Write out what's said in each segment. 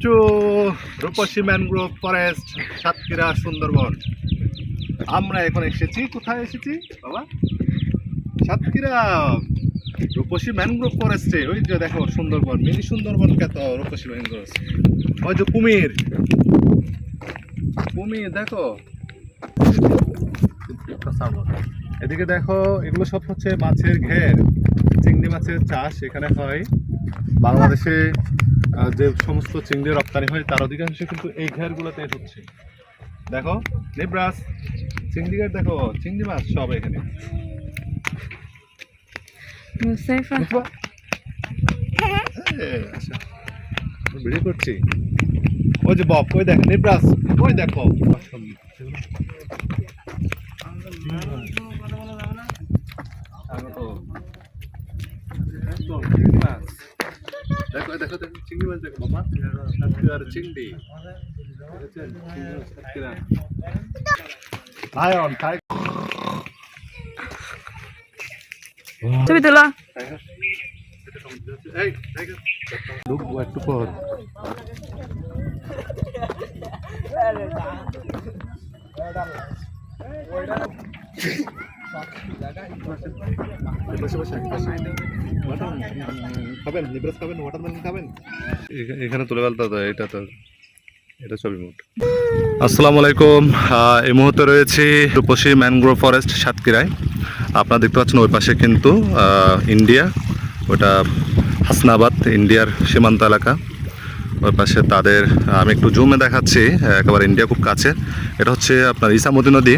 Two রূপসী mangrove forest, Satkhira, Sundarban. আমরা এখন এসেছি, কোথায় এসেছি বাবা? সাতক্ষীরা রূপসী ম্যানগ্রোভ ফরেস্টে। ওই যে দেখো সুন্দরবন, মিনি সুন্দরবন খ্যাত রূপসী ম্যানগ্রোভ। ওই যে কুমির, কুমির দেখো। এদিকে দেখো, এগুলো সব হচ্ছে মাছের ঘের, চিংড়ি মাছের চাষ এখানে হয়। বাংলাদেশে যে সমস্ত চিংড়ি রপ্তানি হয় তার অধিকাংশ কিন্তু এই ঘেরগুলোতে হচ্ছে। দেখো নেব্রাস চিংড়ি ঘের, দেখো চিংড়ি মাছ সব এখানে। ভিডিও করছি। ওই যে বক, ওই দেখো নেব্রাস, ওই দেখো দেখো দেখো দেখো চিংড়ি মাছ, দেখো বাবা, সাতক্ষীরার চিংড়ি। ছবি তোলা। একটু পর খাবেন, নিব্রাস খাবেন, ওয়াটারমেলন খাবেন। এখানে তুলে ফেলতে হবে, এটা তো এটা ছবি মোট। আসসালামু আলাইকুম। এই মুহূর্তে রয়েছে রূপসী ম্যানগ্রোভ ফরেস্ট সাতক্ষীরায়। আপনারা দেখতে পাচ্ছেন ওই পাশে কিন্তু ইন্ডিয়া, ওটা হাসনাবাদ ইন্ডিয়ার সীমান্ত এলাকা। ওই পাশে তাদের, আমি একটু জুমে দেখাচ্ছি, একেবারে ইন্ডিয়া খুব কাছে। এটা হচ্ছে আপনার ইসামতি নদী।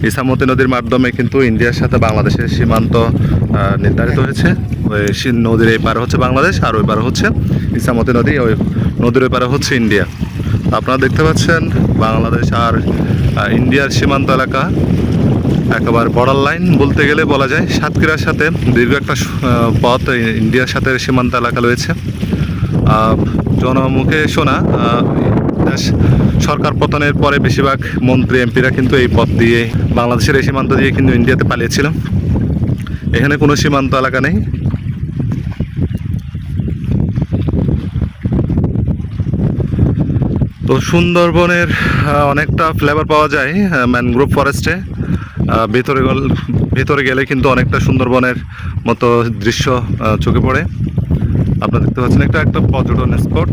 ইসামতি নদীর মাধ্যমে কিন্তু ইন্ডিয়ার সাথে বাংলাদেশের সীমান্ত নির্ধারিত হয়েছে। ওই নদীর এই পারে হচ্ছে বাংলাদেশ, আর ওই পারে হচ্ছে ইসামতি নদী। ওই নদীর ওই পারে হচ্ছে ইন্ডিয়া। আপনারা দেখতে পাচ্ছেন বাংলাদেশ আর ইন্ডিয়ার সীমান্ত এলাকা, একেবারে বর্ডার লাইন বলতে গেলে বলা যায়। সাতক্ষীরার সাথে দীর্ঘ একটা পথ ইন্ডিয়ার সাথে সীমান্ত এলাকা রয়েছে। জনমুখে শোনা, সরকার পতনের পরে বেশিরভাগ মন্ত্রী এমপিরা কিন্তু এই পথ দিয়ে, বাংলাদেশের এই সীমান্ত দিয়ে কিন্তু ইন্ডিয়াতে পালিয়েছিল। এখানে কোনো সীমান্ত এলাকা নেই। তো সুন্দরবনের অনেকটা ফ্লেভার পাওয়া যায় ম্যানগ্রোভ ফরেস্টে। ভেতরে গেলে কিন্তু অনেকটা সুন্দরবনের মতো দৃশ্য চোখে পড়ে। আপনারা দেখতে পাচ্ছেন একটা পর্যটন স্পট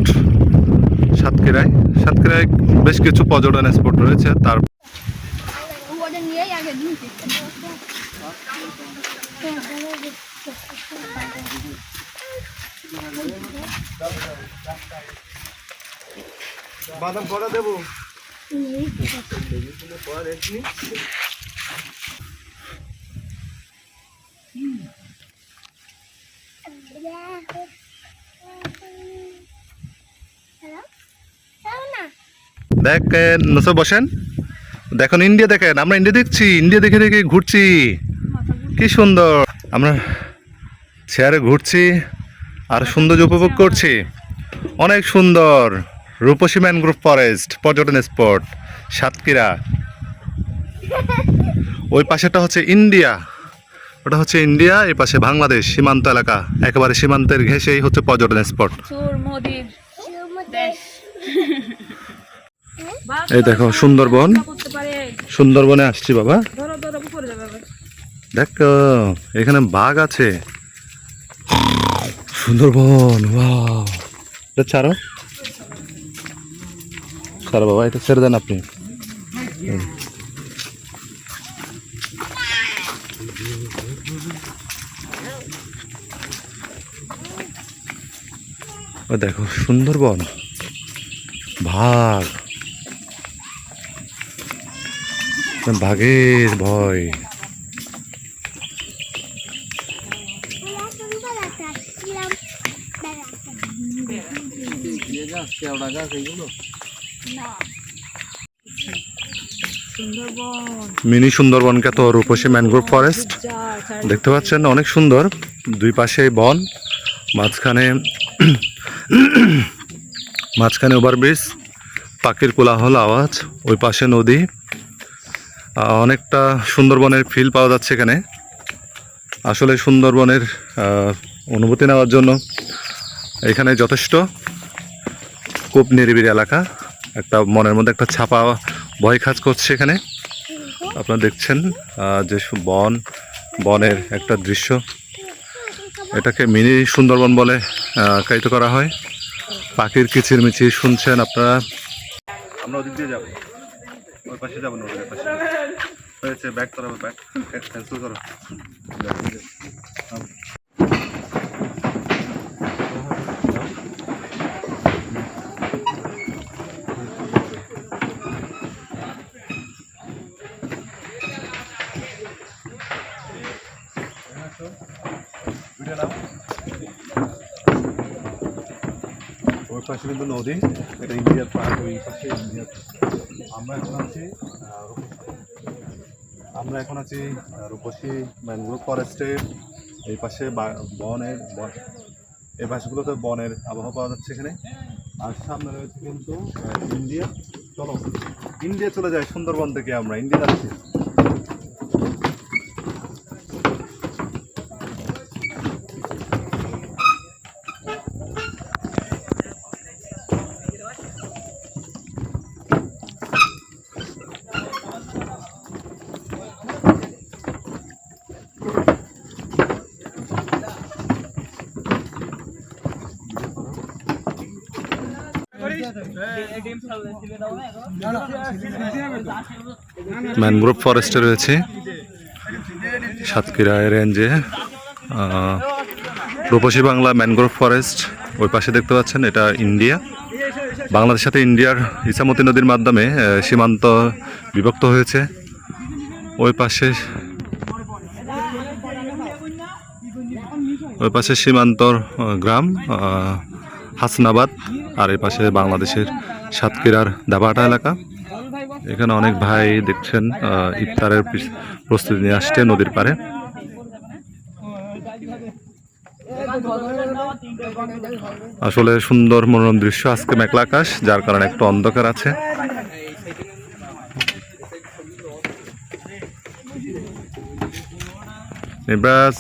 সাতক্ষীরায়। সাতক্ষীরায় বেশ কিছু পর্যটন স্পট রয়েছে। তার বাদাম পড়া দেবো। দেখেন নসব বসেন, দেখুন ইন্ডিয়া দেখেন। আমরা ইন্ডিয়া দেখছি, ইন্ডিয়া দেখে দেখে ঘুরছি, কি সুন্দর। আমরা চেয়ারে ঘুরছি আর সৌন্দর্য উপভোগ করছি। অনেক সুন্দর রূপসী ম্যানগ্রোভ ফরেস্ট পর্যটন স্পট সাতক্ষীরা। ওই পাশেটা হচ্ছে ইন্ডিয়া, ওটা হচ্ছে ইন্ডিয়া, এই পাশে বাংলাদেশ সীমান্ত এলাকা। একেবারে সীমান্তের ঘেঁষেই হচ্ছে পর্যটন স্পট। এই দেখো সুন্দরবন, সুন্দরবনে আসছি বাবা। দেখো এখানে বাঘ আছে। সুন্দরবন, ওয়াও। এটা ছাড়ো ছাড়ো বাবা, এটা ছেড়ে দেন আপনি। ও দেখো সুন্দরবন, বাঘ, বাঘের ভয়। মিনি সুন্দরবন খ্যাত রূপসী ম্যানগ্রোভ ফরেস্ট দেখতে পাচ্ছেন, অনেক সুন্দর। দুই পাশে বন, মাঝখানে ওভারব্রিজ, পাখির কোলাহল আওয়াজ, ওই পাশে নদী। অনেকটা সুন্দরবনের ফিল পাওয়া যাচ্ছে এখানে। আসলে সুন্দরবনের অনুভূতি নেওয়ার জন্য এখানে যথেষ্ট খুব নিরিবিলি এলাকা, একটা মনের মধ্যে একটা ছাপা ভয় কাজ করছে এখানে। আপনারা দেখছেন যে বনের একটা দৃশ্য, এটাকে মিনি সুন্দরবন বলে আখ্যায়িত করা হয়। পাখির কিচিরমিচির শুনছেন আপনারা। আমরা ওদিক দিয়ে যাবো, ওই পাশে যাবো না, ওদের পাশে হয়েছে। ব্যাক করো, ব্যাক ক্যান্সেল করো। ওই পাশে কিন্তু নদী, এটা ইন্ডিয়ার পার্ক, ওই পাশে ইন্ডিয়ার। আমরা এখন আছি রূপসী ম্যানগ্রোভ ফরেস্টের এই পাশে। এই পাশগুলোতে বনের আবহাওয়া পাওয়া যাচ্ছে এখানে। আর সামনে রয়েছে কিন্তু ইন্ডিয়া। চলো ইন্ডিয়া চলে যায়, সুন্দরবন থেকে আমরা ইন্ডিয়া যাচ্ছি। ম্যানগ্রোভ ফরেস্টে রয়েছে সাতক্ষীরা রেঞ্জে রূপসী বাংলা ম্যানগ্রোভ ফরেস্ট। ওই পাশে দেখতে পাচ্ছেন এটা ইন্ডিয়া। বাংলাদেশের সাথে ইন্ডিয়ার ইছামতি নদীর মাধ্যমে সীমান্ত বিভক্ত হয়েছে। ওই পাশে সীমান্তর গ্রাম হাসনাবাদ, আর এই পাশে বাংলাদেশের সাতক্ষীরার দাবাটা এলাকা। এখানে অনেক ভাই দেখছেন ইফতারের প্রস্তুতি নিয়ে আসছে নদীর পাড়ে। আসলে সুন্দর মনোরম দৃশ্য। আজকে মেঘলা আকাশ, যার কারণে একটু অন্ধকার আছে। এবার